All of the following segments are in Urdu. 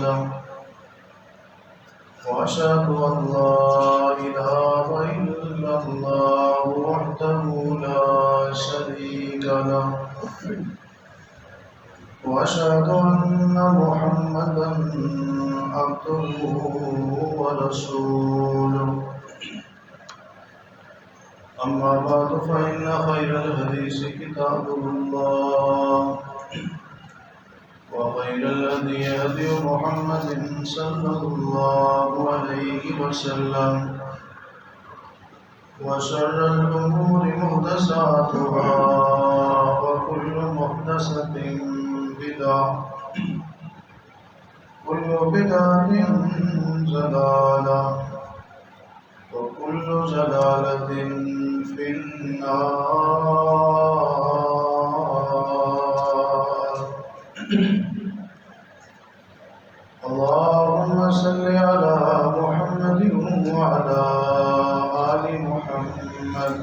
له وأشهد أن لا إله إلا الله وحده لا شريك له وأشهد أن محمدا عبده ورسوله أما بعد فإن خير الحديث كتاب الله وخير الهدي هدي محمد صلى الله عليه وسلم وشر الأمور محدثاتها وكل محدثة بدعة كل بدعة ضلالة وكل ضلالة في النار. اللهم صل على محمد وعلى آل محمد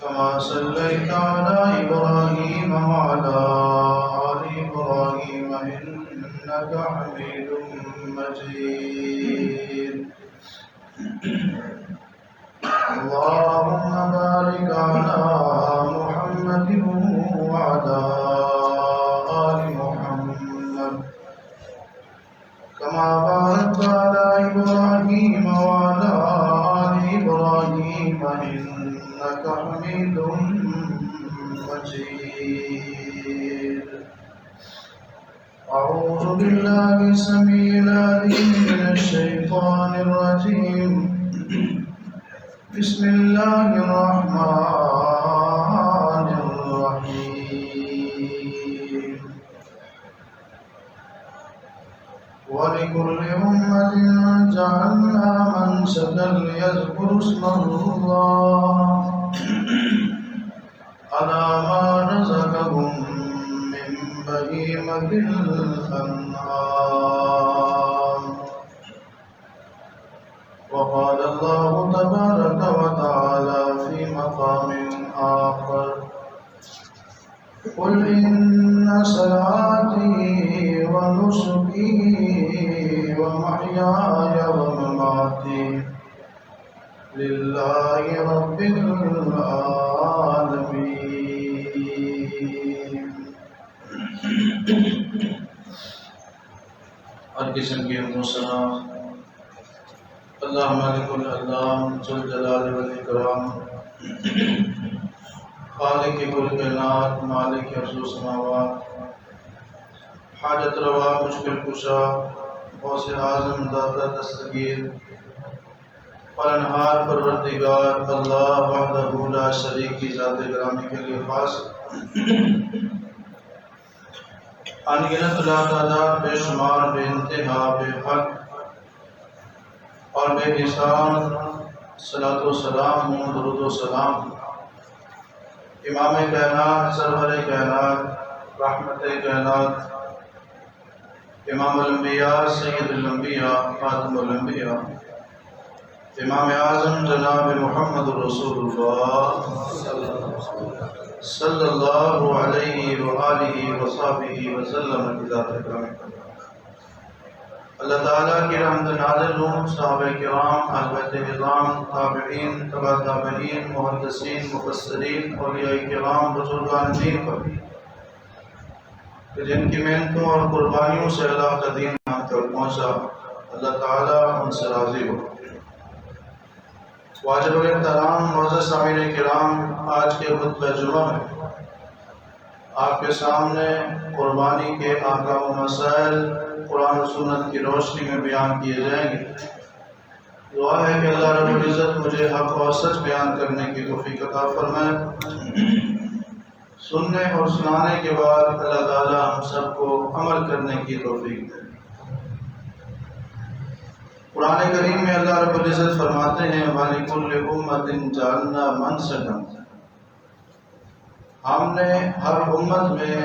كما صليت على إبراهيم وعلى آل إبراهيم إنك حميد مجيد. اللهم بارك على محمد وعلى آل محمد كما باركت على إبراهيم وعلى آل إبراهيم إنك حميد مجيد. أعوذ بالله السميع العليم من الشيطان الرجيم. بسم الله الرحمن الرحيم. ولكل أمة جعلنا منسكا ليذكروا اسم الله على ما رزقهم من بهيمة الأنعام. وقال الله تبارك وتعالى في مقام آخر: قل إن صلاتي ونسكي ومحياي ومماتي لله رب العالمين. ہر قسم کی حمد و ثنا اللہ مالک الالام ذو الجلال والاکرام، خالق کل کائنات، مالک ارض و سماوات، حاجت روا مشکل کشا، غوث اعظم داتا دستگیر، پالنہار پروردگار اللہ وحدہ لا شریک کی ذات گرامی کے لیے خاص انگنت لا تعداد بے شمار بے انتہا بے حق اور بے حساب صلاۃ و سلام درود و سلام امام کائنات، سرور کائنات، رحمت کائنات، امام الانبیاء، سید الانبیاء، خاتم الانبیاء، امام اعظم جناب محمد رسول اللہ صلی اللہ علیہ وآلہ وصحبہ وسلم کی ذات اکرام. اللہ تعالیٰ کی رحمت نازل ہوں صحابہ کرام، اہل بیت نظام، تابعین، تبع تابعین، محدثین، مفسرین، اولیاء کرام، بزرگان دین پر کہ جن کی محنتوں اور قربانیوں سے اللہ کا دین ہم تک پہنچا. اللہ تعالیٰ ان سے راضی ہو. واجب الاحترام معزز سامعین کرام، آج کے خطبہ جمعہ میں آپ کے سامنے قربانی کے احکام و مسائل قرآن و سنت کی روشنی میں بیان کیے جائیں گے. دعا ہے کہ اللہ رب العزت مجھے حق اور سچ بیان کرنے کی توفیق عطا فرمائے. سننے اور سنانے کے بعد اللہ تعالیٰ ہم سب کو عمل کرنے کی توفیق دے. قرآن کریم میں اللہ رب العزت فرماتے ہیں وَلِكُلِّ أُمَّةٍ جَعَلْنَا مَنْسَكًا، ہم نے ہر امت میں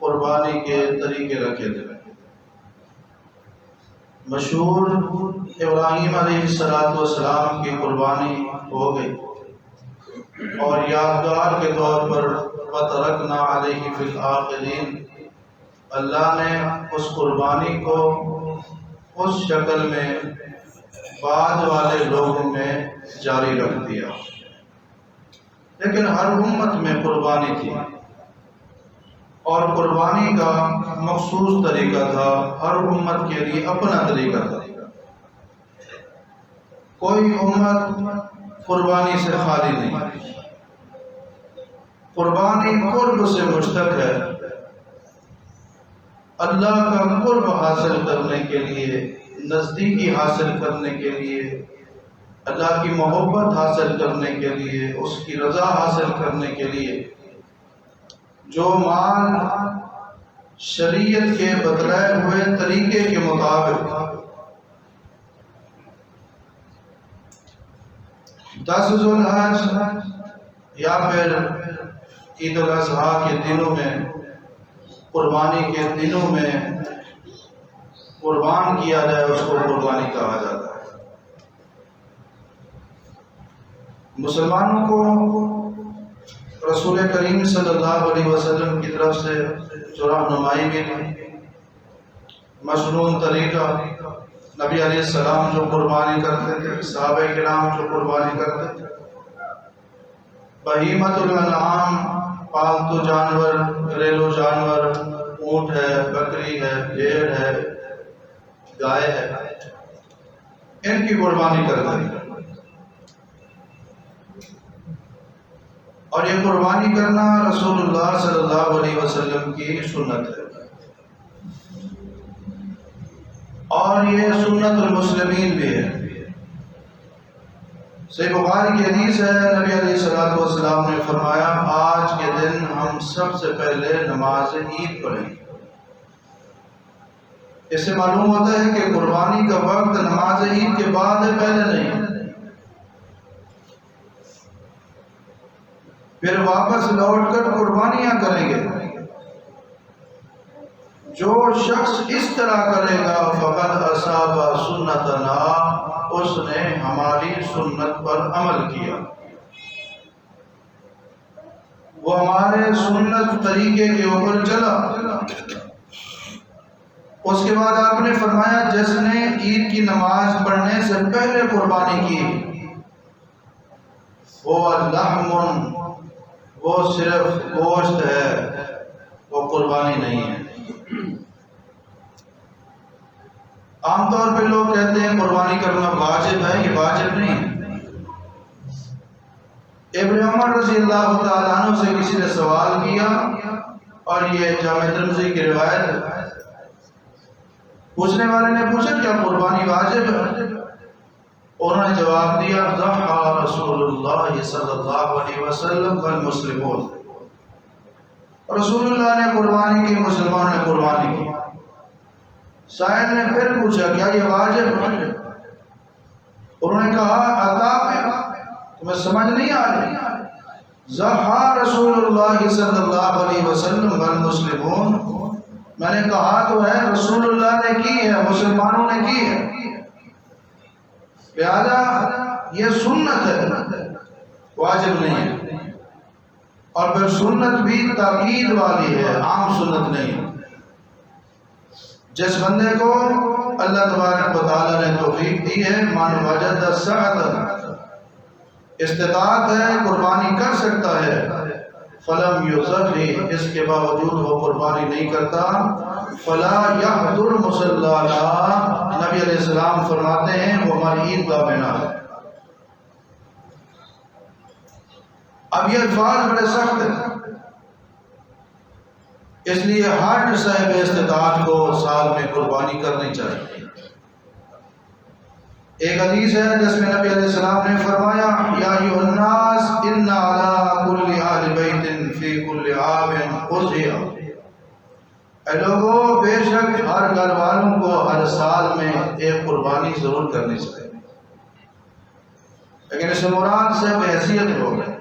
قربانی کے طریقے رکھے تھے. مشہور ابراہیم علیہ السلام کی قربانی ہو گئی اور یادگار کے طور پر وَتَرَكْنَا عَلَيْهِ فِي الْآخِرِينَ، اللہ نے اس قربانی کو اس شکل میں بعد والے لوگوں میں جاری رکھ دیا، لیکن ہر امت میں قربانی تھی اور قربانی کا مخصوص طریقہ تھا، ہر امت کے لیے اپنا طریقہ تھا۔ کوئی امت قربانی سے خالی نہیں، قربانی قرب سے مشتق ہے۔ اللہ کا قرب حاصل کرنے کے لیے، نزدیکی حاصل کرنے کے لیے، اللہ کی محبت حاصل کرنے کے لیے، اس کی رضا حاصل کرنے کے لیے جو مال شریعت کے بتلائے ہوئے طریقے کے مطابق 10 ذو الحج یا پھر عید الاضحیٰ کے دنوں میں، قربانی کے دنوں میں قربان کیا جائے، اس کو قربانی کہا جاتا ہے۔ مسلمانوں کو رسول کریم صلی اللہ علیہ وسلم کی طرف سے جو رہنمائی ملی، مشروع طریقہ، نبی علیہ السلام جو قربانی کرتے تھے، صحابہ کرام جو قربانی کرتے تھے، بہیمۃ الانعام، پالتو جانور، گھریلو جانور، اونٹ ہے، بکری ہے، بھیڑ ہے، گائے ہے، ان کی قربانی کرتے تھے۔ اور یہ قربانی کرنا رسول اللہ صلی اللہ علیہ وسلم کی سنت ہے، اور یہ سنت المسلمین بھی ہے۔ صحیح بخاری کی حدیث ہے، نبی علیہ الصلوۃ والسلام نے فرمایا، آج کے دن ہم سب سے پہلے نماز عید پڑھیں گے۔ اس سے معلوم ہوتا ہے کہ قربانی کا وقت نماز عید کے بعد ہے، پہلے نہیں۔ پھر واپس لوٹ کر قربانیاں کریں گے۔ جو شخص اس طرح کرے گا فقد اصاب سنتنا، اس نے ہماری سنت پر عمل کیا، وہ ہمارے سنت طریقے کے اوپر چلا۔ اس کے بعد آپ نے فرمایا، جس نے عید کی نماز پڑھنے سے پہلے قربانی کی، وہ لحم، وہ صرف گوشت ہے، وہ قربانی نہیں ہے۔ عام طور پہ لوگ کہتے ہیں قربانی کرنا واجب ہے، یہ واجب نہیں ہے۔ ابن عمر رضی اللہ تعالیٰ عنہ سے کسی نے سوال کیا، اور یہ جامع ترمذی کی روایت ہے۔ پوچھنے والے نے پوچھا، کیا قربانی واجب ہے؟ انہوں نے جواب دیا، ضحى رسول اللہ صلی اللہ علیہ وسلم والمسلمون، رسول اللہ نے قربانی کی، مسلمانوں نے قربانی کی۔ سائل نے پھر پوچھا، کیا یہ واجب ہے؟ انہوں نے کہا، عطا تمہیں سمجھ نہیں آ رہی، ضحى رسول اللہ صلی اللہ علیہ وسلم والمسلمون، میں نے کہا تو ہے رسول اللہ نے کی ہے، مسلمانوں نے کی ہے، لہذا یہ سنت ہے، واجب نہیں ہے۔ اور پھر سنت بھی تاکید والی ہے، عام سنت نہیں ہے۔ جس بندے کو اللہ تبارک و تعالیٰ نے توفیق دی ہے، من وجد سعۃ، استطاعت ہے، قربانی کر سکتا ہے، فلم یضحی، اس کے باوجود وہ قربانی نہیں کرتا، فلا یحضر مصلانا، نبی علیہ السلام فرماتے ہیں وہ ہماری عیدگاہ میں نہ ہے۔ اب یہ الفاظ بڑے سخت ہیں، اس لیے ہر صاحب استطاعت کو سال میں قربانی کرنی چاہیے۔ ایک حدیث ہے جس میں نبی علیہ السلام نے فرمایا، یا ایھا الناس ان علی کل اہل بیت فی کل عام اضحیہ، اے لوگوں، بے شک ہر گھر والوں کو ہر سال میں ایک قربانی ضرور کرنی چاہیے، لیکن اس مراد سے بحیثیت لوگ ہیں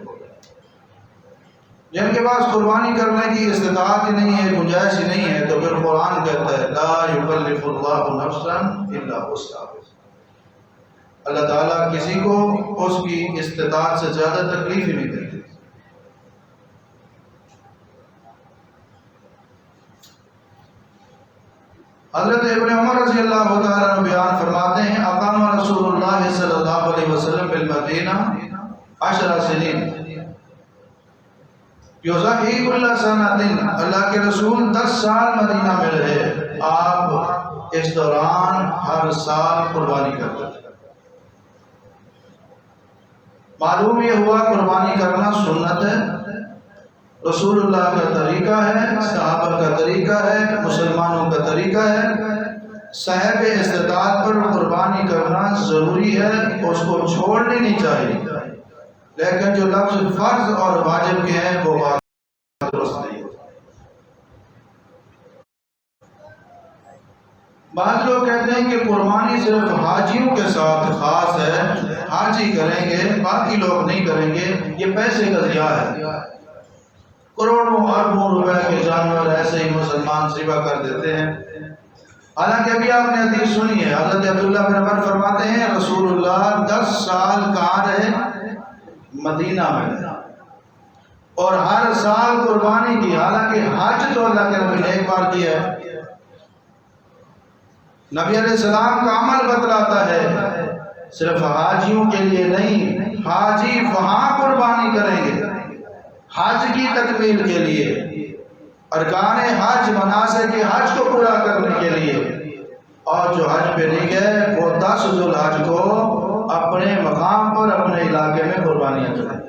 جن کے پاس قربانی کرنے کی استطاعت ہی نہیں ہے، گنجائش ہی نہیں ہے، تو پھر قرآن کہتا ہے لا یکلف اللہ نفسا الا وسعہا، اللہ تعالیٰ کسی کو اس کی استطاعت سے زیادہ تکلیف ہی نہیں دیتے۔ حضرت ابن عمر رضی اللہ تعالیٰ عنہ بیان فرماتے ہیں اقام رسول اللہ صلی اللہ علیہ وسلم بالمدینہ 10 سنین یضحی کل سنۃ، اللہ کے رسول 10 سال مدینہ میں رہے، آپ اس دوران ہر سال قربانی کرتے تھے۔ معلوم یہ ہوا قربانی کرنا سنت ہے، رسول اللہ کا طریقہ ہے، صحابہ کا طریقہ ہے، مسلمانوں کا طریقہ ہے۔ صاحب استطاعت پر قربانی کرنا ضروری ہے، اس کو چھوڑنی نہیں چاہیے، لیکن جو لفظ فرض اور واجب کے ہیں وہ درست نہیں ہے۔ بعض لوگ کہتے ہیں کہ قربانی صرف حاجیوں کے ساتھ خاص ہے، حاجی کریں گے باقی لوگ نہیں کریں گے، یہ پیسے کا ضیاع ہے۔ کروڑوں اربوں روپے کے جانور ایسے ہی مسلمان ذبح کر دیتے ہیں۔ حالانکہ ابھی آپ نے حدیث سنی ہے، حضرت عبداللہ بن عمر فرماتے ہیں رسول اللہ 10 سال کہاں رہے؟ مدینہ میں، اور ہر سال قربانی کی۔ حالانکہ حج تو اللہ کے نبی نے ایک بار کیا ہے۔ نبی علیہ السلام کا عمل بتلاتا ہے صرف حاجیوں کے لیے نہیں، حاجی وہاں قربانی کریں گے حج کی تکمیل کے لیے، ارکان حج مناسک حج کو پورا کرنے کے لیے، اور جو حج پہ نہیں گئے وہ 10 ذو الحج کو اپنے مقام پر اپنے علاقے میں قربانیاں کریں۔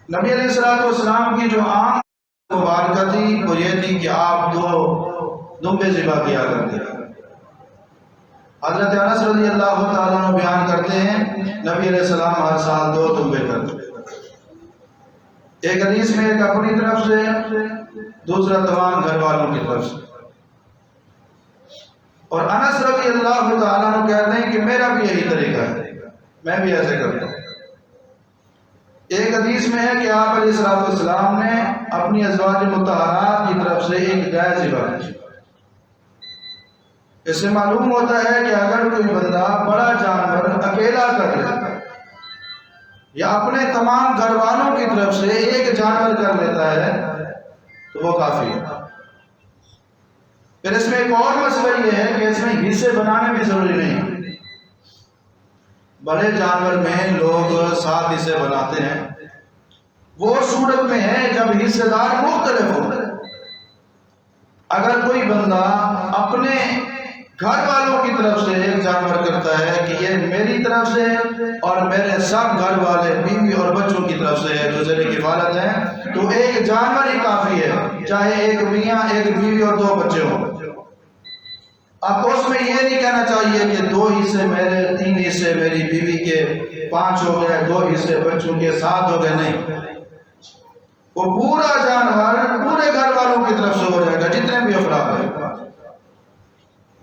نبی علیہ السلام کی جو عام مبارکہ تھی وہ یہ تھی کہ آپ 2 دمبے ذبح کیا کرتے ہیں۔ حضرت انس رضی اللہ تعالیٰ عنہ بیان کرتے ہیں نبی علیہ السلام ہر سال 2 دمبے کرتے ہیں۔ ایک حدیث میں ایک اپنی طرف سے، دوسرا تمام گھر والوں کی طرف سے۔ اور انس رضی اللہ تعالیٰ عنہ کہتے ہیں کہ میرا بھی یہی طریقہ ہے، میں بھی ایسے کرتا ہوں۔ ایک حدیث میں ہے کہ آپ علیہ السلام نے اپنی ازواج مطہرات کی طرف سے ایک گائے ذبح کی۔ اس سے معلوم ہوتا ہے کہ اگر کوئی بندہ بڑا جانور اکیلا کر لیتا ہے یا اپنے تمام گھر والوں کی طرف سے ایک جانور کر لیتا ہے تو وہ کافی ہے۔ پھر اس میں ایک اور مسئلہ یہ ہے کہ اس میں حصے بنانے بھی ضروری نہیں۔ بڑے جانور میں لوگ 7 حصے بناتے ہیں، وہ صورت میں ہے جب حصے دار مختلف ہو۔ اگر کوئی بندہ اپنے گھر والوں کی طرف سے ایک جانور کرتا ہے کہ یہ میری طرف سے اور میرے سب گھر والے بیوی اور بچوں کی طرف سے ہے جو ذریعہ کی والد ہیں، تو ایک جانور ہی کافی ہے، چاہے ایک میاں ایک بیوی اور 2 بچے ہوں۔ اب اس میں یہ نہیں کہنا چاہیے کہ 2 حصے میرے، 3 حصے میری بیوی کے، 5 ہو گئے، 2 حصے بچوں کے، 7 ہو گئے، نہیں۔ وہ پورا جانور پورے گھر والوں کی طرف سے ہو جائے گا، جتنے بھی افراد ہیں۔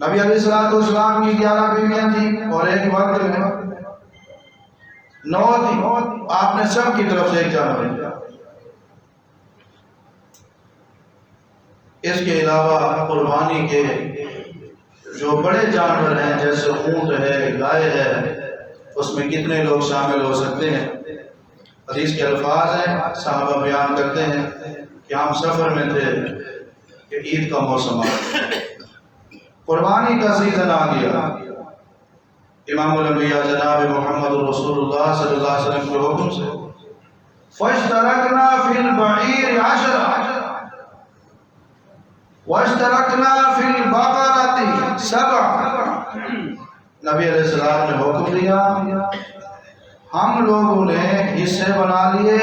نبی علیہ السلام کی 11 بیویاں تھیں اور ایک وقت میں 9 تھیں، آپ نے سب کی طرف سے ایک جانور لیا۔ اس کے علاوہ قربانی کے جو بڑے جانور ہیں جیسے اونٹ ہے، گائے ہے، اس میں کتنے لوگ شامل ہو سکتے ہیں؟ حدیث کے الفاظ ہیں، صحابہ بیان کرتے ہیں کہ ہم سفر میں تھے کہ عید کا موسم آ گیا، قربانی کا سیزن آ گیا۔ امام الانبیاء جناب محمد رسول اللہ صلی اللہ علیہ وسلم کے حکم سے فَاشْتَرَكْنَا فِي الْبَعِيرِ 10 وَاشْتَرَكْنَا فِي الْبَقَرَةِ 7۔ نبی علیہ السلام نے حکم دیا، ہم لوگوں نے حصے بنا لیے،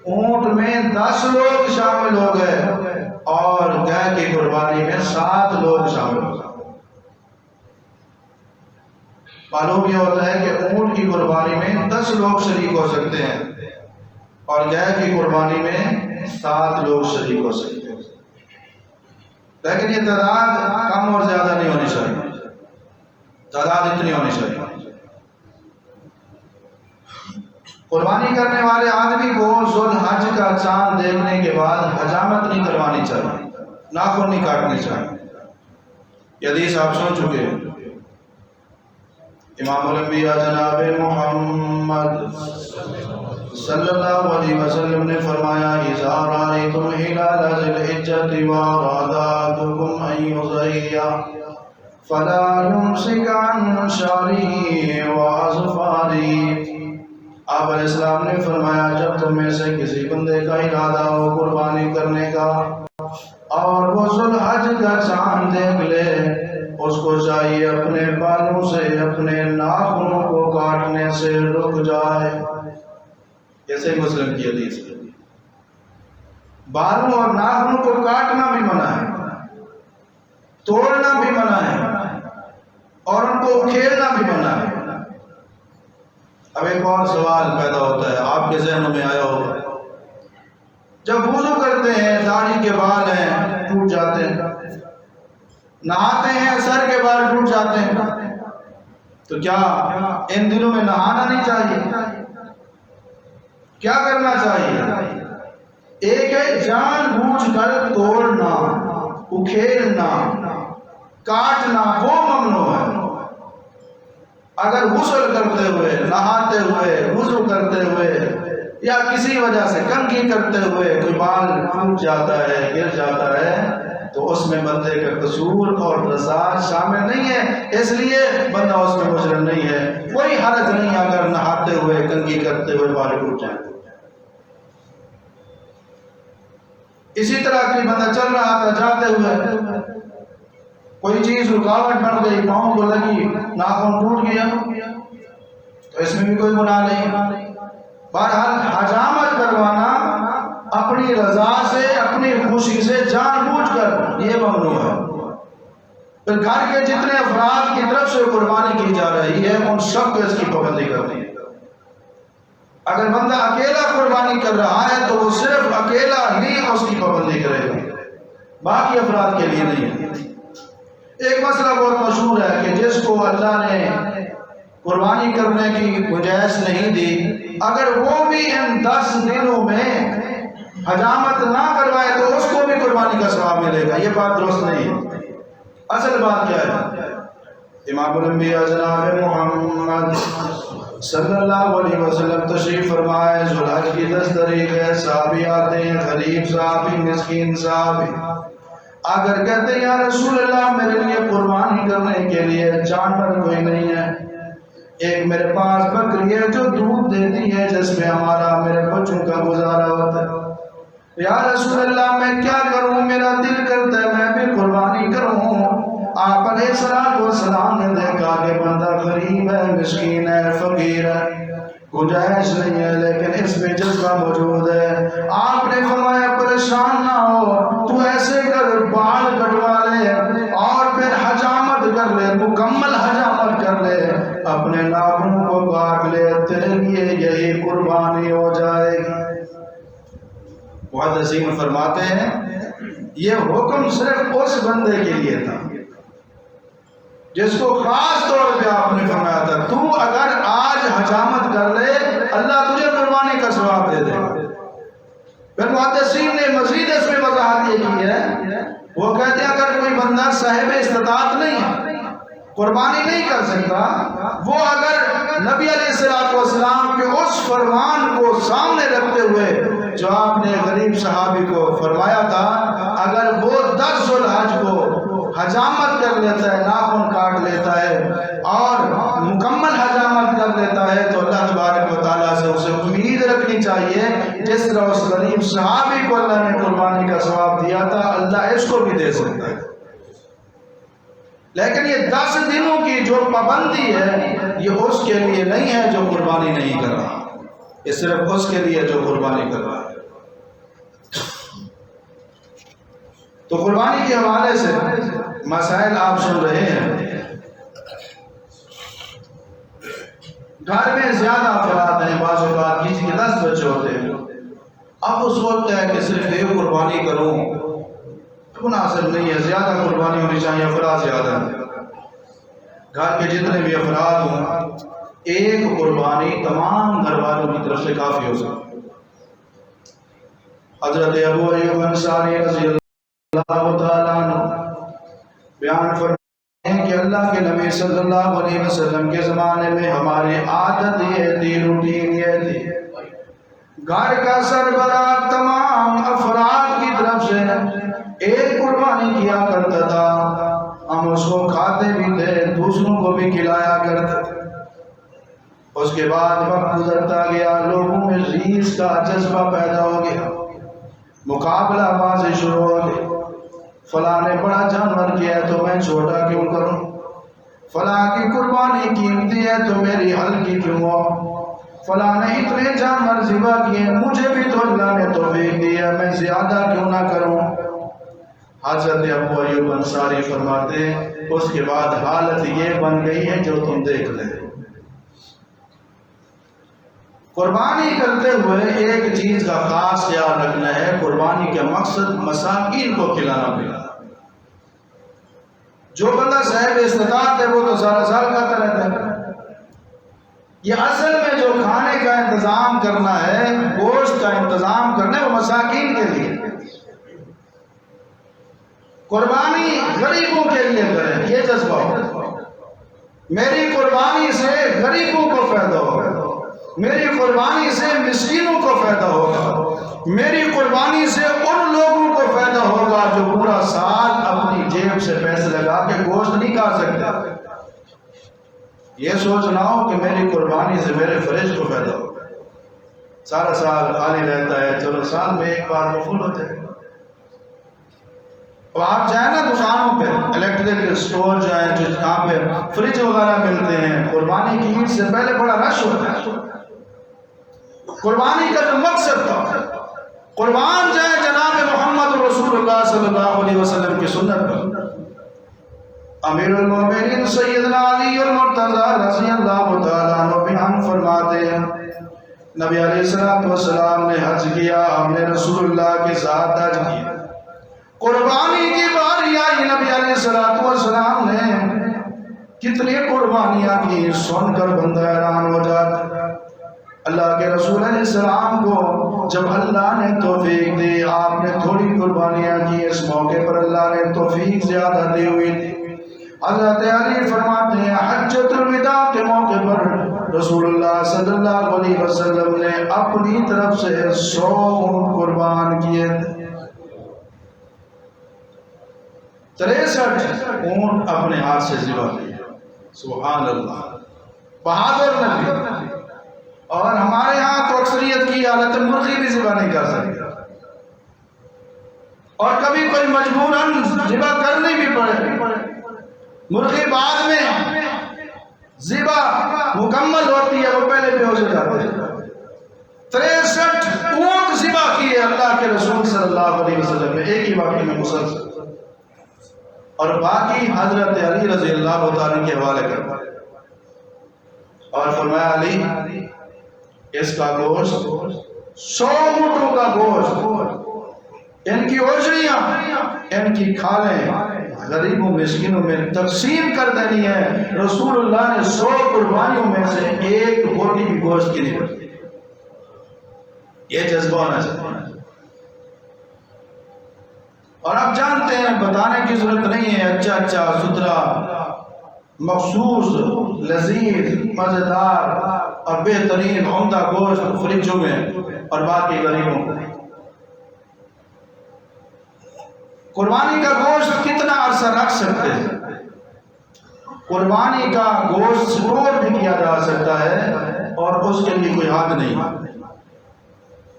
اونٹ میں 10 لوگ شامل ہو گئے اور گائے کی قربانی میں 7 لوگ شامل ہو گئے۔ معلوم یہ ہوتا ہے کہ اونٹ کی قربانی میں 10 لوگ شریک ہو سکتے ہیں اور گائے کی قربانی میں 7 لوگ شریک ہو سکتے ہیں، لیکن یہ تعداد کم اور زیادہ نہیں ہونی چاہیے، تعداد اتنی ہونی چاہیے۔ قربانی کرنے والے آدمی کو ذو الحج کا چاند دیکھنے کے بعد حجامت نہیں کروانی چاہیے، ناخن نہیں کاٹنی چاہیے۔ یہ حدیث آپ سن چکے ہیں۔ امام الانبیاء جناب محمد صلی اللہ علیہ وسلم نے فرمایا اذا رأيتم هلال ذي الحجة وأراد أحدكم أن يضحي فلا يمسك عن شعره وأظفاره۔ آپ علیہ السلام نے فرمایا جب تم میں سے کسی بندے کا ارادہ ہو قربانی کرنے کا اور وہ ذوالحج کا چاند دیکھ لے، اس کو چاہیے اپنے بالوں سے اپنے ناخنوں کو کاٹنے سے رک جائے۔ ایسے مسلم کی حدیث ہے، بالوں اور ناخنوں کو کاٹنا بھی منع ہے، توڑنا بھی منع ہے، اور ان کو کھیلنا بھی منع ہے۔ اب ایک اور سوال پیدا ہوتا ہے، آپ کے ذہنوں میں آیا ہوگا، جب وضو کرتے ہیں داڑھی کے بال ہیں ٹوٹ جاتے ہیں، نہاتے ہیں سر کے بال ٹوٹ جاتے ہیں، تو کیا ان دنوں میں نہانا نہیں چاہیے؟ کیا کرنا چاہیے؟ ایک ہے جان بوجھ کر توڑنا، اکھیلنا، کاٹنا، وہ ممنوع ہے۔ اگر غسل کرتے ہوئے، نہاتے ہوئے، وضو کرتے ہوئے یا کسی وجہ سے کنگھی کرتے ہوئے کوئی بال ٹوٹ جاتا ہے، گر جاتا ہے، تو اس میں بندے کا قصور اور رضا شامل نہیں ہے، اس لیے بندہ اس میں مجرم نہیں ہے۔ کوئی حرج نہیں اگر نہاتے ہوئے کنگھی کرتے ہوئے بال ٹوٹ جائیں۔ اسی طرح کوئی بندہ چل رہا تھا جاتے ہوئے، کوئی چیز رکاوٹ بن گئی، پاؤں کو لگی، ناخن ٹوٹ گیا، تو اس میں بھی کوئی گناہ نہیں۔ بہرحال حجامت کروانا اپنی رضا سے، اپنی خوشی سے، جان بوجھ کر، یہ ممنوع ہے۔ پھر گھر کے جتنے افراد کی طرف سے قربانی کی جا رہی ہے ان سب کو اس کی پابندی کرنی ہے۔ اگر بندہ اکیلا قربانی کر رہا ہے تو وہ صرف اکیلا ہی اس کی پابندی کرے گا، باقی افراد کے لیے نہیں۔ ایک مسئلہ بہت مشہور ہے کہ جس کو اللہ نے قربانی کرنے کی گنجائش نہیں دی، اگر وہ بھی ان 10 دنوں میں حجامت نہ کروائے تو اس کو بھی قربانی کا ثواب ملے گا۔ یہ بات درست نہیں ہے۔ اصل بات کیا ہے؟ امام الانبیاء جناب محمد صلی اللہ علیہ وسلم تشریف فرمائے، ذوالحج کی 10 تاریخ ہے، صحابی آتے ہیں، غریب صحابی، مسکین صحابی، اگر کہتے ہیں یا رسول اللہ میرے لیے قربانی کرنے کے لیے جانور کوئی نہیں ہے، ایک میرے پاس بکری ہے جو دودھ دیتی ہے جس میں ہمارا میرے بچوں کا گزارا ہوتا ہے، یا رسول اللہ میں کیا کروں، میرا دل کرتا ہے میں بھی قربانی کروں۔ آپ علیہ السلام نے دیکھا کہ بندہ غریب ہے، مسکین ہے، فقیر ہے، گنجائش نہیں ہے، لیکن اس میں جذبہ موجود ہے۔ آپ نے فرمایا پریشان نہ ہو، تو ایسے کر بال کٹوا لے اور پھر حجامت کر لے، مکمل حجامت کر لے، اپنے ناخنوں کو کاٹ لے، تیرے لیے یہی قربانی ہو جائے گی۔ محدثین فرماتے ہیں یہ حکم صرف اس بندے کے لیے تھا جس کو خاص طور پہ آپ نے فرمایا تھا تو اگر آج حجامت کر لے اللہ تجھے قربانی کا ثواب دے دے گا۔ پھر محدثین نے مزید اس میں وضاحت یہ کی ہے، وہ کہتے ہیں اگر کوئی بندہ صاحب استطاعت نہیں ہے، قربانی نہیں کر سکتا، وہ اگر نبی علیہ السلام کے اس فرمان کو سامنے رکھتے ہوئے جو آپ نے غریب صحابی کو فرمایا تھا، اگر وہ 10 ذوالحج کو حجامت کر لیتا ہے، ناخن کاٹ لیتا ہے اور مکمل حجامت کر لیتا ہے، تو اللہ تبارک و تعالیٰ سے اسے امید رکھنی چاہیے جس طرح اس غریب صحابی کو اللہ نے قربانی کا ثواب دیا تھا اللہ اس کو بھی دے سکتا ہے۔ لیکن یہ 10 دنوں کی جو پابندی ہے یہ اس کے لیے نہیں ہے جو قربانی نہیں کر رہا، یہ صرف اس کے لیے جو قربانی کر رہا ہے۔ تو قربانی کے حوالے سے مسائل آپ سن رہے ہیں۔ گھر میں زیادہ افراد ہیں، بعض اوقات کسی کے 10 بچے ہوتے ہیں، اب اس وقت ہے کہ صرف ایک قربانی کروں، مناسب نہیں ہے، زیادہ قربانی ہونی چاہیے، افراد زیادہ ہیں۔ گھر کے جتنے بھی افراد ہوں ایک قربانی تمام گھر والوں کی طرف سے کافی ہو سکتی۔ حضرت ابو ایوب انصاری رضی اللہ تعالیٰ عنہ بیان فرماتے ہیں کہ اللہ کے نبی صلی اللہ علیہ وسلم کے زمانے میں ہماری عادت یہ تھی، روٹین یہ تھی گھر کا سربراہ تمام افراد کی طرف سے ایک قربانی کیا کرتا تھا، ہم اس کو کھاتے بھی تھے، دوسروں کو بھی کھلایا کرتے تھے۔ اس کے بعد وقت گزرتا گیا، لوگوں میں ریس کا جذبہ پیدا ہو گیا، مقابلہ بازی شروع ہو گئی۔ فلاں نے بڑا جانور کیا ہے تو میں چھوٹا کیوں کروں، فلاں کی قربانی قیمتی ہے تو میری ہلکی کیوں ہو، فلاں نے اتنے جانور ذبح کیے، مجھے بھی تو اللہ نے توفیق دی ہے، میں زیادہ کیوں نہ کروں۔ حضرت ابو ایوب انصاری فرماتے ہیں اس کے بعد حالت یہ بن گئی ہے جو تم دیکھ لے۔ قربانی کرتے ہوئے ایک چیز کا خاص خیال رکھنا ہے، قربانی کا مقصد مساکین کو کھلانا پلانا۔ جو بندہ صاحب استطاعت ہے وہ تو سارا سال کھاتا رہتا ہے، یہ اصل میں جو کھانے کا انتظام کرنا ہے، گوشت کا انتظام کرنا ہے، وہ مساکین کے لیے، قربانی غریبوں کے لیے کریں، یہ جذبہ ہو۔ میری قربانی سے غریبوں کو فائدہ ہوگا، میری قربانی سے مسکینوں کو فائدہ ہوگا، میری قربانی سے ان لوگوں کو فائدہ ہوگا جو پورا سال اپنی جیب سے پیسے لگا کے گوشت نہیں کھا سکتے۔ یہ سوچ نہ ہو کہ میری قربانی سے میرے فریج کو فائدہ ہوگا، سارا سال خالی رہتا ہے، چلو سال میں ایک بار وہ فل ہو جائے۔ اب آپ جائیں نا دکانوں پہ، الیکٹرک اسٹور جائیں جہاں پہ فریج وغیرہ ملتے ہیں، قربانی کی عید سے پہلے بڑا رش ہوتا ہے۔ قربانی کا جو مقصد تھا، قربان جائے جناب محمد رسول اللہ صلی اللہ علیہ وسلم کی سنت پر۔ امیر المومنین سیدنا علی المرتضی رضی اللہ تعالیٰ عنہ بیان فرماتے ہیں، نبی علیہ السلام نے حج کیا، ہم نے رسول اللہ کے ساتھ حج کیا، قربانی کی باری آئی، نبی علیہ السلام نے کتنی قربانیاں کی، سن کر بندہ حیران ہو جاتا۔ اللہ کے رسول علیہ السلام کو جب اللہ نے توفیق دی، آپ نے تھوڑی قربانیاں کی، اس موقع پر اللہ نے توفیق زیادہ دی ہوئی تھی۔ حضرت علی فرماتے ہیں حجۃ الوداع کے موقع پر رسول اللہ صلی اللہ علیہ وسلم نے اپنی طرف سے 100 اونٹ قربان کیے تھے، 63 اونٹ اپنے ہاتھ سے ذبح کیے۔ سبحان اللہ، بہادر نبی۔ اور ہمارے ہاں تو اکثریت کی حالت مرغی بھی ذبح نہیں کر سکتے، اور کبھی کوئی مجبوراً ذبح کرنی بھی پڑے، مرغی بعد میں ذبح مکمل ہوتی ہے، وہ پہلے بے ہوش ہو جاتے ہیں۔ 63 اونٹ ذبح کیے اللہ کے رسول صلی اللہ علیہ وسلم نے ایک ہی واقعے میں مسلسل، اور باقی حضرت علی رضی اللہ تعالیٰ کے حوالے کرتا ہے۔ اور فرمایا علی اس کا گوشت 100 اونٹوں کا گوشت، ان کی اوجڑیاں، ان کی کھالیں غریبوں مسکینوں میں تقسیم کر دینی ہے۔ رسول اللہ نے 100 قربانیوں میں سے ایک بوٹی بھی گوشت کی نہیں رکھی، یہ جذبہ ہونا چاہیے۔ اور آپ جانتے ہیں، بتانے کی ضرورت نہیں ہے، اچھا اچھا ستھرا مخصوص لذیذ مزیدار اور بہترین عمدہ گوشت فریجوں میں، اور باقی غریبوں کو۔ قربانی کا گوشت کتنا عرصہ رکھ سکتے ہیں؟ قربانی کا گوشت اسٹور بھی کیا جا سکتا ہے، اور اس کے لیے کوئی حد نہیں۔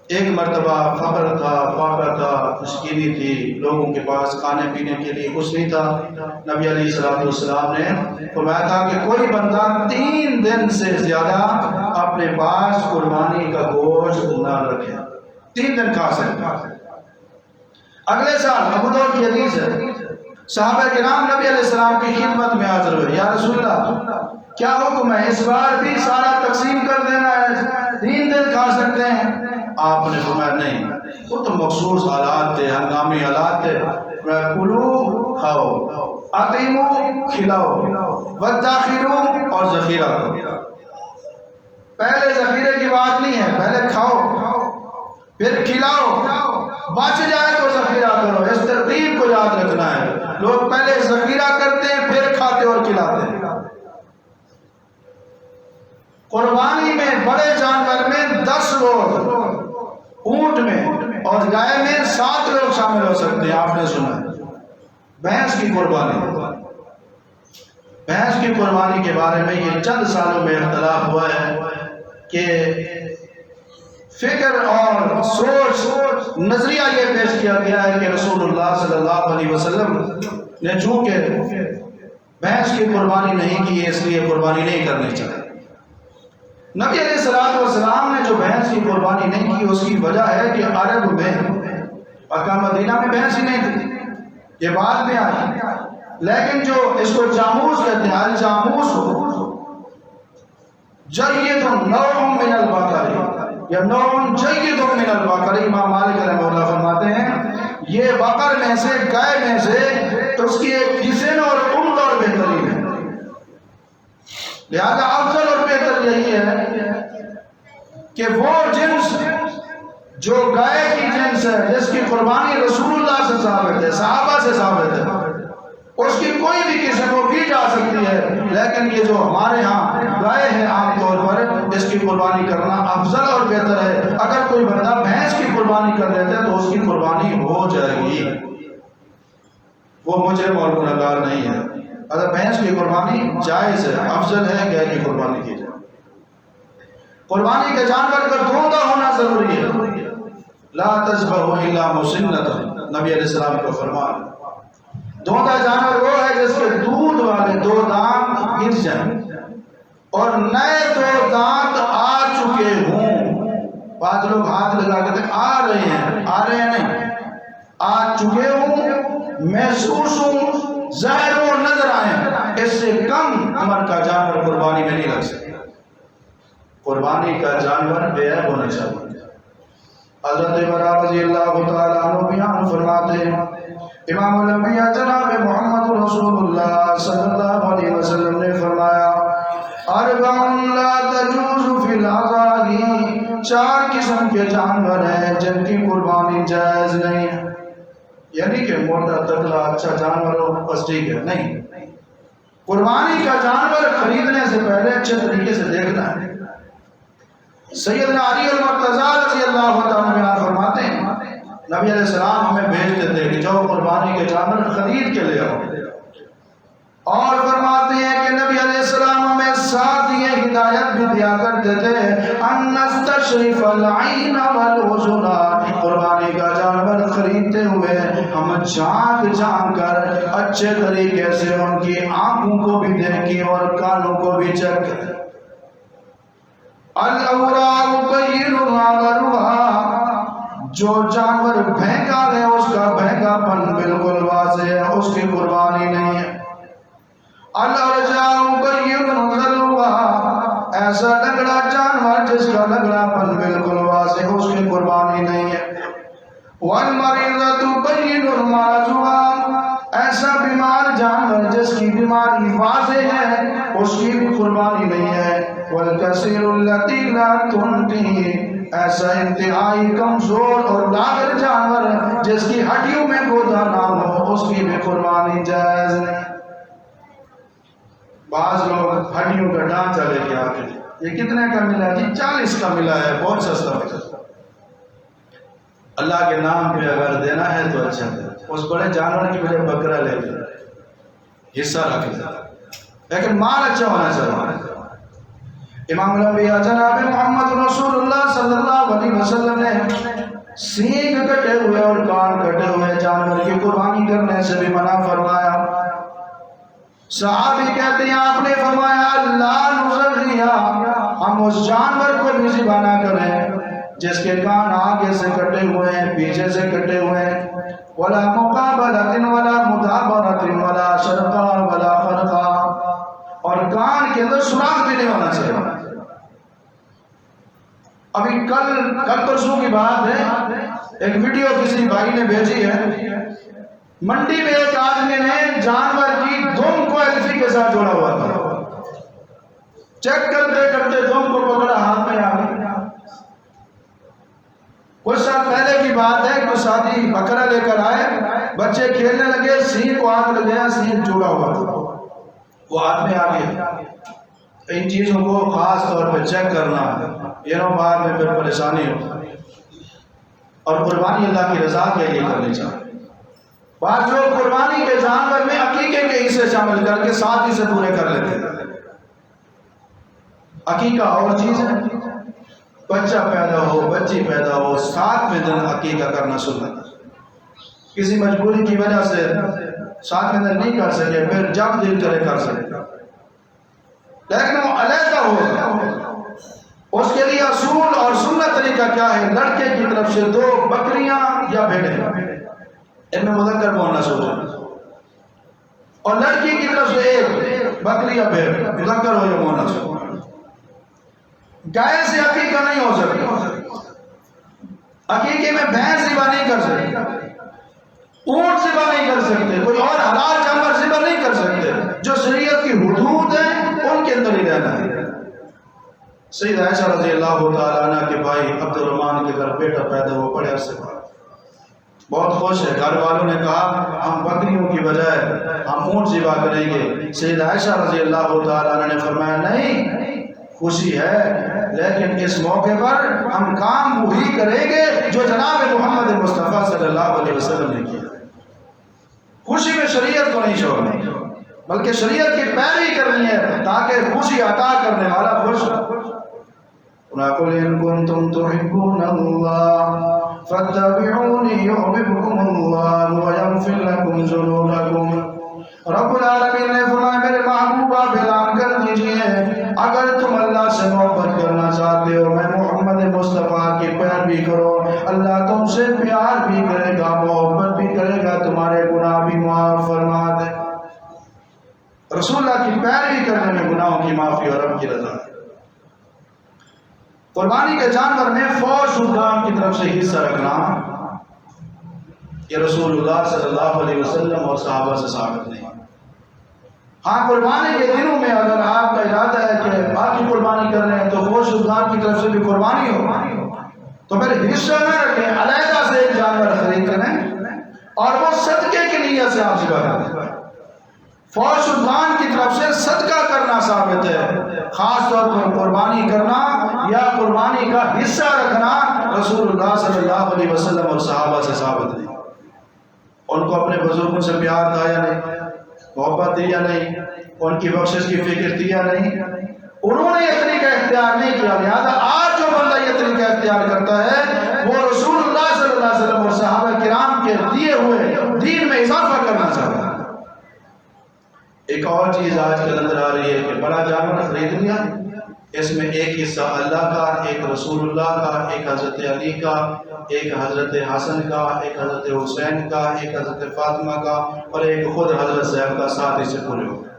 ایک مرتبہ فقر تھا، فاقہ تھا، مسکینی تھی، لوگوں کے پاس کھانے پینے کے لیے کچھ نہیں تھا۔ نبی علیہ السلام نے فرمایا تھا کہ کوئی بندہ 3 دن سے زیادہ اپنے پاس قربانی کا گوشت نہ رکھے، 3 دن کھا سکتا۔ اگلے سال ابو داؤد کی حدیث ہے، صحابہ کرام نبی علیہ السلام کی خدمت میں حاضر ہوئے، یا رسول اللہ کیا حکم ہے، اس بار بھی سارا تقسیم کر دینا ہے، 3 دن کھا سکتے ہیں؟ آپ نے فرمایا نہیں، وہ تو مخصوص حالات تھے، ہنگامی حالات تھے، کلو کھاؤ، اطعمو کھلاؤ، وادخروا اور ذخیرہ کرو۔ پہلے ذخیرے کی بات نہیں ہے، پہلے کھاؤ پھر کھلاؤ، بچ جائے تو ذخیرہ کرو، اس ترتیب کو یاد رکھنا ہے۔ لوگ پہلے ذخیرہ کرتے ہیں پھر کھاتے اور کھلاتے ہیں۔ قربانی میں بڑے جانور میں 10 روز گائے میں 7 لوگ شامل ہو سکتے ہیں. آپ نے سنا ہے بھینس کی قربانی. بھینس کی قربانی کے بارے میں یہ چند سالوں میں اختلاف ہوا ہے کہ فکر اور سوچ نظریہ یہ پیش کیا گیا ہے کہ رسول اللہ صلی اللہ علیہ وسلم نے چونکہ بھینس کی قربانی نہیں کی ہے اس لیے قربانی نہیں کرنی چاہیے. نبی علیہ الصلوۃ والسلام نے جو بھینس کی قربانی نہیں کی اس کی وجہ ہے کہ عرب میں مکہ مدینہ میں بھینس ہی نہیں تھی. یہ بات میں آئی لیکن جو اس کو جاموس کہتے ہیں الجاموس جید نوع من البقر یا نوع جید من البقر. امام مالک رحمہ اللہ فرماتے ہیں یہ بقر میں سے گائے میں سے اس کی ایک حسن اور عمد اور بہترین ہے. لہذا افضل اور بہتر یہی ہے کہ وہ جنس جو گائے کی جنس ہے جس کی قربانی رسول اللہ سے ثابت ہے صحابہ سے ثابت ہے اس کی کوئی بھی قسم کو کی جا سکتی ہے. لیکن یہ جو ہمارے ہاں گائے ہیں عام طور پر اس کی قربانی کرنا افضل اور بہتر ہے. اگر کوئی بندہ بھینس کی قربانی کر لیتا ہے تو اس کی قربانی ہو جائے گی. وہ مجرم اور گنہگار نہیں ہے. اگر بھینس کی قربانی جائز ہے افضل ہے گائے کی قربانی کی جائے. قربانی کے جانور کا دھوندا ہونا ضروری ہے. لا تذبحوا الا مسنۃ نبی علیہ السلام کا فرمان. دھوندا جانور وہ ہے جس کے دودھ والے 2 دانت گر جائیں اور نئے 2 دانت آ چکے ہوں. بعض لوگ ہاتھ لگا کے آ رہے ہیں نہیں آ چکے ہوں محسوس ہوں ظاہر ہو نظر آئے. اس سے کم عمر کا جانور قربانی میں نہیں لگ سکتا. قربانی کا جانور بے عیب ہونا چاہیے. حضرت برا رضی اللہ تعالیٰ عنہ بیان فرماتے ہیں امام الانبیاء جناب محمد رسول اللہ صلی اللہ علیہ وسلم نے فرمایا اربع لا تجوز فی الاضاحی 4 قسم کے جانور ہیں جن کی قربانی جائز نہیں ہے. یعنی کہ موٹا تگڑا اچھا جانور ہو بس ٹھیک ہے نہیں. قربانی کا جانور خریدنے سے پہلے اچھے طریقے سے دیکھنا ہے. سیدنا علی المرتضیٰ رضی اللہ تعالیٰ فرماتے ہیں نبی علیہ السلام ہمیں بھیجتے تھے کہ جاؤ قربانی کے جانور خرید کے لے آؤ. اور فرماتے ہیں کہ نبی علیہ السلام ہمیں ساتھ یہ ہدایت بھی دیا کرتے تھے ان نستشرف العین والوزن. قربانی کا جانور خریدتے ہوئے ہم جھانک کر اچھے طریقے سے ان کی آنکھوں کو بھی دیکھیں اور کانوں کو بھی چیک کریں. الاوراق بین معذرها جو جانور بھینگا ہے اس کا بھینگا پن بالکل واضح ہے اس کی قربانی نہیں ہے. الارجاء بین ذلها ایسا لگڑا جانور جس کا لگڑا پن بالکل واضح اس کی قربانی نہیں ہے. والمریضۃ بین مرضها ایسا بیمار جانور جس کی بیماری واضح ہے اس کی بھی قربانی نہیں ہے. والکثیر التی لا تنتہی ایسا انتہائی کمزور اور لاغر جانور جس کی ہڈیوں میں گودا نہ ہو اس کی بھی قربانی جائز نہیں. بعض لوگ ہڈیوں کا ڈھانچہ لے کے آتے ہیں یہ کتنے کا ملا جی 40 کا ملا ہے بہت سستا ملا. اللہ کے نام پہ اگر دینا ہے تو اچھا ہے. اس بڑے جانور کی وجہ بکرا لے لیں حصہ رکھ لیں لیکن مال اچھا ہونا چاہیے. امام الانبیاء جناب محمد رسول اللہ صلی اللہ علیہ وسلم نے سینگ کٹے ہوئے اور کان کٹے ہوئے جانور کی قربانی کرنے سے بھی منع فرمایا. صحابی کہتے ہیں آپ نے فرمایا اللہ نذریہ ہم اس جانور کو بھی ذبح نہ کریں جس کے کان آگے سے کٹے ہوئے ہیں پیچھے سے کٹے ہوئے ہیں. ولا مقابلۃ ولا مدابرۃ ولا شرقا ولا فرقا اور کان کے اندر سوراخ بھی نہیں ہونا چاہیے. ابھی کل پرسوں کی بات ہے ایک ویڈیو کسی بھائی نے بھیجی ہے منڈی میں ایک آدمی نے جانور کی دم کو ایلفی کے ساتھ جوڑا ہوا تھا. چیک کرتے کرتے دم کو پکڑا ہاتھ میں آ گئی. کچھ سال پہلے کی بات ہے کوئی ساتھی بکرا لے کر آئے بچے کھیلنے لگے سینگ کو ہاتھ لگ گیا سینگ جوڑا ہوا تھا وہ ہاتھ میں آ گیا. ان چیزوں کو خاص طور پہ چیک کرنا یہ نہ بعد میں پھر پریشانی ہو. اور قربانی اللہ کی رضا کے لیے کرنی چاہیے۔ بعض لوگ قربانی کے جانور میں عقیقے کے حصے شامل کر کے 7 حصے پورے کر لیتے ہیں۔ عقیقہ اور چیز ہے، بچہ پیدا ہو، بچی پیدا ہو، 7ویں دن عقیقہ کرنا سنت ہے۔ کسی مجبوری کی وجہ سے 7ویں دن نہیں کر سکے، پھر جب دل کرے کر سکے، لیکن وہ علیحدہ ہو۔ اس کے لیے اصول اور سنت طریقہ کیا ہے؟ لڑکے کی طرف سے 2 بکریاں یا بھیڑیں، ان میں مذکر مؤنث ہو جائے، اور لڑکی کی طرف سے 1 بکری یا بھیڑ، مذکر ہو یا مؤنث ہو۔ گائے سے عقیقہ نہیں ہو سکتا، عقیقے میں بھینس ذبح نہیں کر سکتے، اونٹ ذبح نہیں کر سکتے، کوئی اور حلال جانور ذبح نہیں کر سکتے، جو شریعت کی حدود ہیں ان کے اندر ہی رہنا ہے۔ سیدہ عائشہ رضی اللہ تعالیٰ عنہ کے بھائی عبد الرحمن کے گھر بیٹا پیدا ہوا، بڑے عرصے بعد بہت خوش ہے۔ گھر والوں نے کہا ہم بکریوں کی بجائے ہم اونٹ ذبح کریں گے۔ سیدہ عائشہ رضی اللہ تعالیٰ عنہ نے فرمایا نہیں، خوشی ہے، لیکن اس موقع پر ہم کام وہی کریں گے جو جناب محمد مصطفیٰ صلی اللہ علیہ وسلم نے کیا۔ خوشی میں شریعت کو نہیں چھوڑنا، بلکہ شریعت کی پیروی کرنی ہے تاکہ خوشی عطا کرنے والا خوش ہو۔ قُلْ إِن كُنتُمْ تُحِبُّونَ اللَّهَ فَاتَّبِعُونِي يُحْبِبْكُمُ اللَّهُ وَيَغْفِرْ لَكُمْ ذُنُوبَكُمْ۔ رب العالمین نے فرمایا میرے محبوب آپ اعلان کر دیجئے اگر تم اللہ سے محبت کرنا چاہتے ہو، میں محمد مصطفیٰ کی پیروی کرو، اللہ تم سے پیار بھی کرے گا، محبت بھی کرے گا، تمہارے گناہ بھی معاف فرما دے۔ رسول اللہ کی پیروی کرنے میں گناہوں کی معافی اور رب کی رضا ہے۔ قربانی کے جانور میں فوج حکام کی طرف سے حصہ رکھنا یہ رسول اللہ صلی اللہ علیہ وسلم اور صحابہ سے ثابت نہیں۔ ہاں قربانی کے دنوں میں اگر آپ کا ارادہ ہے کہ باقی قربانی کر رہے ہیں تو فوج حکام کی طرف سے بھی قربانی ہو تو پھر حصہ نہ رکھیں، علیحدہ سے ایک جانور خرید کریں اور وہ صدقے کے لیے سے آپ ذبح کریں۔ فوج سلطان کی طرف سے صدقہ کرنا ثابت ہے، خاص طور پر قربانی کرنا یا قربانی کا حصہ رکھنا رسول اللہ صلی اللہ علیہ وسلم اور صحابہ سے ثابت نہیں۔ ان کو اپنے بزرگوں سے پیار تھا یا نہیں، محبت دی یا نہیں، ان کی بخشش کی فکر تھی یا نہیں، انہوں نے یہ طریقہ اختیار نہیں کیا، لہذا آج جو بندہ یہ طریقہ اختیار کرتا ہے وہ رسول اللہ صلی اللہ علیہ وسلم اور صحابہ کرام کے دیے ہوئے دین میں اضافہ کرنا چاہتا ہے۔ ایک اور چیز آج کل نظر آ رہی ہے کہ بڑا جانور خرید لیا، اس میں ایک حصہ اللہ کا، ایک رسول اللہ کا، ایک حضرت علی کا، ایک حضرت حسن کا، ایک حضرت حسین کا، ایک حضرت فاطمہ کا اور ایک خود حضرت صاحب کا، 7 حصے پورے ہو گئے۔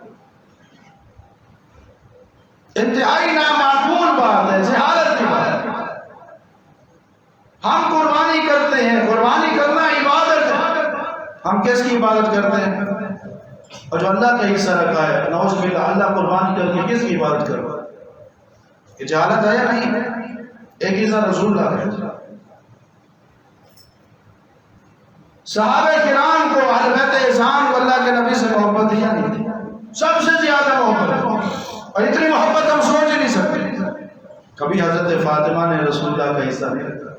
انتہائی نامعقول بات ہے، جہالت کی بات ہے۔ ہم قربانی کرتے ہیں، قربانی کرنا عبادت ہے، ہم کس کی عبادت کرتے ہیں؟ اور جو اللہ کا حصہ رکھا ہے، نعوذ باللہ، اللہ قربانی کر کے کس کی عبادت کرو؟ یہ جہالت ہے یا نہیں؟ ایک حصہ رسول اللہ کا۔ صحابہ کرام کو، اہل بیت اعظام کو اللہ کے نبی سے محبت دیا نہیں تھی، سب سے زیادہ محبت، اور اتنی محبت ہم سوچ ہی نہیں سکتے۔ کبھی حضرت فاطمہ نے رسول اللہ کا حصہ نہیں رکھا،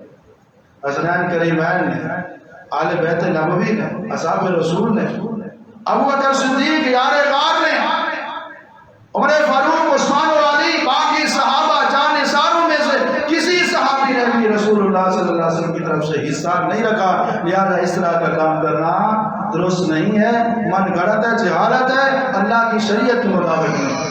حسنین کریمین نے، اہل بیت نبوی نے، اصحاب رسول نے، ابو بکر صدیق یار غار نے، عمر فاروق، عثمان اور علی، باقی صحابہ جان نثاروں میں سے کسی صحابی نے بھی رسول اللہ صلی اللہ علیہ وسلم کی طرف سے حصہ نہیں رکھا، لہذا اس طرح کا کام کرنا درست نہیں ہے، من گھڑت ہے، جہالت ہے، اللہ کی شریعت کے مطابق نہیں۔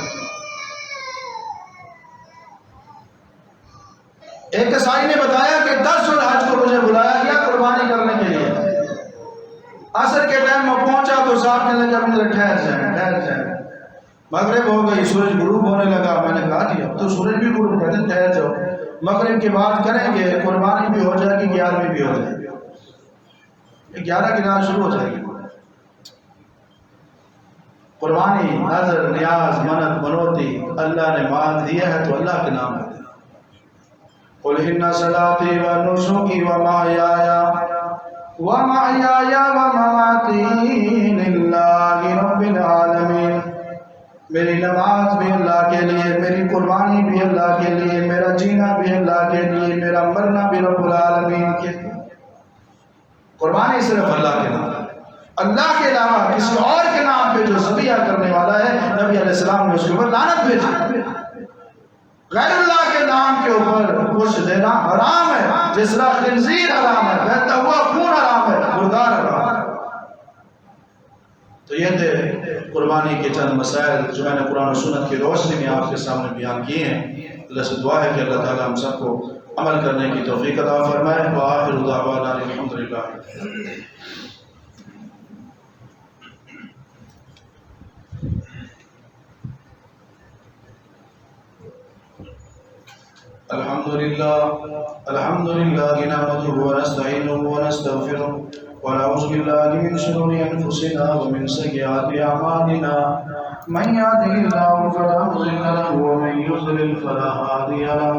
ایک عیسائی نے بتایا کہ 10 ذوالحج کو مجھے بلایا گیا قربانی کرنے کے لیے، عصر کے ٹائم میں پہنچا تو صاحب نے لگا مجھے ٹھہر جائیں، مغرب ہو گئی، سورج غروب ہونے لگا، میں نے کہا جی اب تو سورج بھی غروب کہتے ہیں، ٹھہر جاؤ، مغرب کی بات کریں گے، قربانی بھی ہو جائے گی، 11ویں بھی ہو جائے گی، 11 کی رات شروع ہو جائے گی۔ قربانی، نظر، نیاز، منت، منوتی اللہ نے مال دیا ہے تو اللہ کے نام ہے۔ قُلْ إِنَّ صَلَاتِي وَنُسُكِي وَمَحْيَايَ وَمَمَاتِي لِلَّهِ رَبِّ الْعَالَمِينَ، میری نماز بھی اللہ کے لیے، میری قربانی بھی اللہ کے لیے، میرا جینا بھی اللہ کے لیے، میرا مرنا بھی رب العالمین کے لیے۔ قربانی صرف اللہ کے نام، اللہ کے علاوہ کسی اور کے نام پہ جو ذبیحہ کرنے والا ہے، نبی علیہ السلام نے اس کے اوپر لعنت بھیجی۔ غیر اللہ کے نام کے اوپر کچھ دینا حرام ہے، جس طرح خنزیر حرام ہے، بہتا ہوا خون حرام ہے، مردار حرام ہے۔ تو یہ تھے قربانی کے چند مسائل جو میں نے قرآن و سنت کی روشنی میں آپ کے سامنے بیان کیے ہیں۔ اللہ سے دعا ہے کہ اللہ تعالی ہم سب کو عمل کرنے کی توفیق عطا فرمائے۔ وآخر دعوانا الحمدللہ۔ الحمد لله نحمده ونستعينه ونستغفره ونعوذ بالله من شرور أنفسنا ومن سيئات أعمالنا، من يهده الله فلا مضل له ومن يضلل فلا هادي له،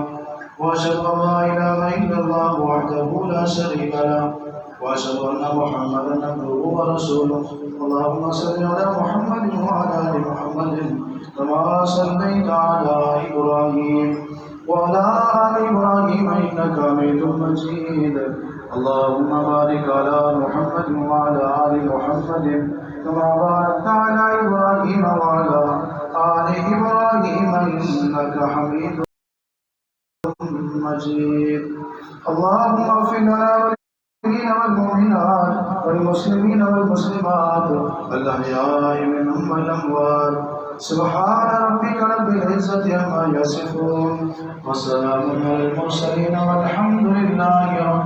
وأشهد أن لا إله إلا الله وحده لا شريك له، وأشهد أن محمدا عبده ورسوله۔ اللهم صل على محمد وعلى آل محمد كما صليت على إبراهيم وعلى آل إبراهيم إنك حميد مجيد۔ اللهم بارك على محمد وعلى آل محمد كما باركت على إبراهيم وعلى آل إبراهيم إنك حميد مجيد۔ اللهم اغفر لنا والمؤمنين والمؤمنات والمسلمين والمسلمات الأحياء منهم والأموات۔ سبحان ربك رب العزة عما يصفون وسلام على المرسلين والحمد لله رب